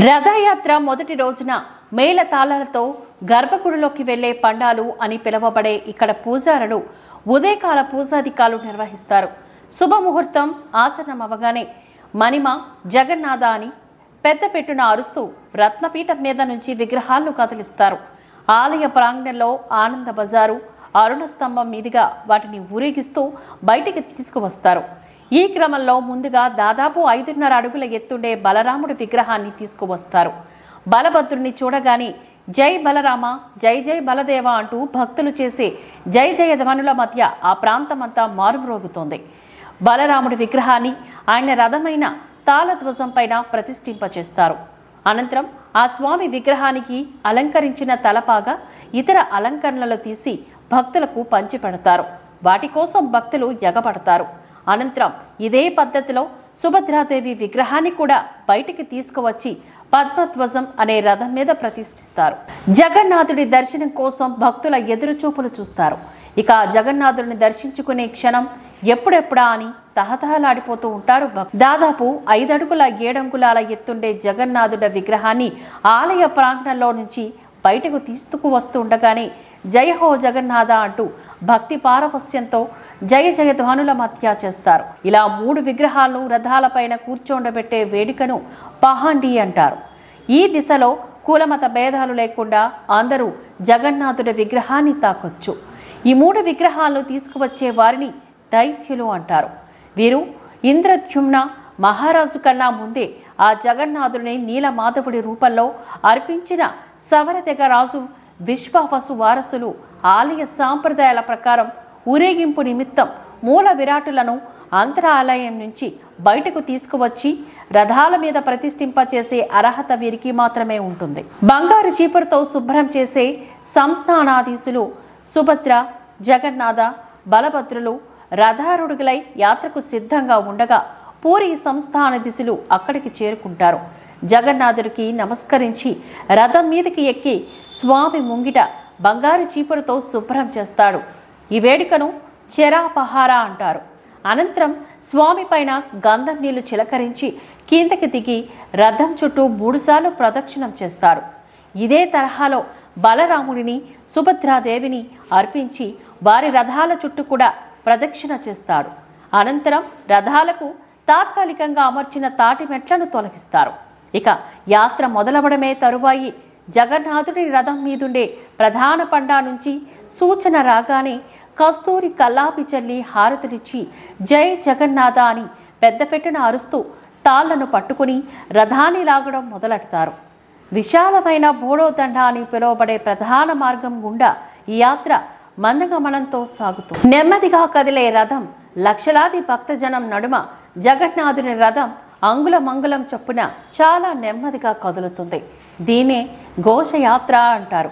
రథయాత్ర మొదటి రోజున మేళ తాళాలతో గర్భగుడిలోకి వెళ్లే పండాలు అని పిలువబడే ఇక్కడ పూజారులు ఉదయకాల పూజాధికాలు నిర్వహిస్తారు. శుభముహూర్తం ఆసన్నమవగానే మణిమ జగన్నాథ అని పెద్ద పెట్టున అరుస్తూ రత్నపీఠం మీద నుంచి విగ్రహాలను కదిలిస్తారు. ఆలయ ప్రాంగణంలో ఆనంద బజారు అరుణ స్తంభం మీదుగా వాటిని ఊరేగిస్తూ బయటికి తీసుకువస్తారు. ఈ క్రమంలో ముందుగా దాదాపు 5.5 అడుగుల ఎత్తుండే బలరాముడి విగ్రహాన్ని తీసుకువస్తారు. బలభద్రుని చూడగానే జై బలరామ జై జై బలదేవ అంటూ భక్తులు చేసే జై జయ ధ్వనుల మధ్య ఆ ప్రాంతమంతా మారుమ్రోగుతోంది. బలరాముడి విగ్రహాన్ని ఆయన రథమైన తాళధ్వజం పైన ప్రతిష్ఠింపచేస్తారు. అనంతరం ఆ స్వామి విగ్రహానికి అలంకరించిన తలపాగా ఇతర అలంకరణలు తీసి భక్తులకు పంచిపెడతారు. వాటి కోసం భక్తులు ఎగబడతారు. అనంతరం ఇదే పద్ధతిలో సుభద్రాదేవి విగ్రహాన్ని కూడా బయటికి తీసుకువచ్చి పద్మధ్వజం అనే రథం మీద ప్రతిష్ఠిస్తారు. జగన్నాథుడి దర్శనం కోసం భక్తుల ఎదురుచూపులు చూస్తారు. ఇక జగన్నాథుడిని దర్శించుకునే క్షణం ఎప్పుడెప్పుడా అని తహతహలాడిపోతూ ఉంటారు. దాదాపు 5 అడుగుల 7 అంగుళాల ఎత్తుండే జగన్నాథుడి విగ్రహాన్ని ఆలయ ప్రాంగణంలో నుంచి బయటకు తీసుకువస్తుండగానే జయ హో జగన్నాథ అంటూ భక్తి పారవస్యంతో జయ జయ ధ్వనుల మధ్య చేస్తారు. ఇలా 3 విగ్రహాలను రథాలపైన కూర్చోండబెట్టే వేడుకను పహాండి అంటారు. ఈ దిశలో కులమత భేదాలు లేకుండా అందరూ జగన్నాథుడి విగ్రహాన్ని తాకొచ్చు. ఈ 3 విగ్రహాలను తీసుకువచ్చే వారిని దైత్యులు అంటారు. వీరు ఇంద్రద్యుమ్న మహారాజు కన్నా ముందే ఆ జగన్నాథుడిని నీలమాధవుడి రూపంలో అర్పించిన సవరదెగ రాజు విశ్వావసు వారసులు ఆలయ సాంప్రదాయాల ప్రకారం ఊరేగింపు నిమిత్తం మూల విరాటులను అంతరాలయం నుంచి బయటకు తీసుకువచ్చి రథాల మీద ప్రతిష్ఠింపచేసే అర్హత వీరికి మాత్రమే ఉంటుంది. బంగారు చీపురుతో శుభ్రం చేసే సంస్థానాధీశులు సుభద్ర, జగన్నాథ, బలభద్రులు రథారూఢులై యాత్రకు సిద్ధంగా ఉండగా పూరి సంస్థానాధీశులు అక్కడికి చేరుకుంటారు. జగన్నాథుడికి నమస్కరించి రథం మీదకి ఎక్కి స్వామి ముంగిట బంగారు చీపురుతో శుభ్రం చేస్తాడు. ఈ వేడుకను చెరాపహార అంటారు. అనంతరం స్వామి పైన గంధం నీళ్లు చిలకరించి కిందకి దిగి రథం చుట్టూ 3 సార్లు ప్రదక్షిణం చేస్తారు. ఇదే తరహాలో బలరాముడిని, సుభద్రాదేవిని అర్పించి వారి రథాల చుట్టూ కూడా ప్రదక్షిణ చేస్తాడు. అనంతరం రథాలకు తాత్కాలికంగా అమర్చిన తాటి మెట్లను తొలగిస్తారు. ఇక యాత్ర మొదలవడమే తరువాయి జగన్నాథుడి రథం మీదుండే ప్రధాన పండా నుంచి సూచన రాగానే కస్తూరి కల్లాపి చల్లి హారతులిచ్చి జై జగన్నాథ అని పెద్ద పెట్టిన అరుస్తూ తాళ్లను పట్టుకుని రథాన్ని లాగడం మొదలెడతారు. విశాలమైన బోడోదండ అని పిలువబడే ప్రధాన మార్గం గుండా ఈ యాత్ర మందగమనంతో సాగుతుంది. నెమ్మదిగా కదిలే రథం లక్షలాది భక్తజనం నడుమ జగన్నాథుని రథం అంగుళ మంగుళం చొప్పున చాలా నెమ్మదిగా కదులుతుంది. దీనే ఘోషయాత్ర అంటారు.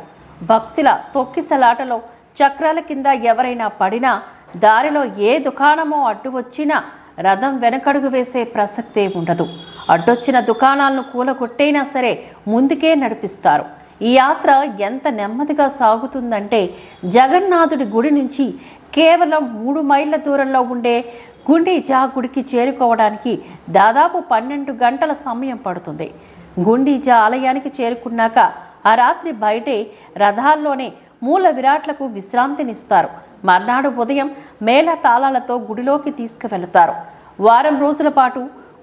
భక్తుల తొక్కిసలాటలో చక్రాల కింద ఎవరైనా పడినా, దారిలో ఏ దుకాణమో అడ్డు వచ్చినా రథం వెనకడుగు వేసే ప్రసక్తే ఉండదు. అడ్డొచ్చిన దుకాణాలను కూలగొట్టైనా సరే ముందుకే నడిపిస్తారు. ఈ యాత్ర ఎంత నెమ్మదిగా సాగుతుందంటే జగన్నాథుడి గుడి నుంచి కేవలం 3 మైళ్ళ దూరంలో ఉండే గుండీజా గుడికి చేరుకోవడానికి దాదాపు 12 గంటల సమయం పడుతుంది. గుండీజా ఆలయానికి చేరుకున్నాక ఆ రాత్రి బయటే రథాల్లోనే మూల విరాట్లకు విశ్రాంతినిస్తారు. మర్నాడు ఉదయం మేళ తాళాలతో గుడిలోకి తీసుకువెళతారు. వారం రోజుల పాటు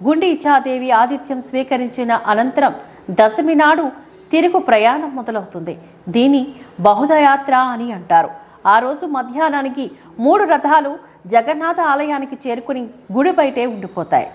గుండీచాదేవి ఆతిథ్యం స్వీకరించిన అనంతరం దశమి నాడు తిరుగు ప్రయాణం మొదలవుతుంది. దీని బహుదయాత్ర అని అంటారు. ఆ రోజు మధ్యాహ్నానికి 3 రథాలు జగన్నాథ ఆలయానికి చేరుకుని గుడి బయటే ఉండిపోతాయి.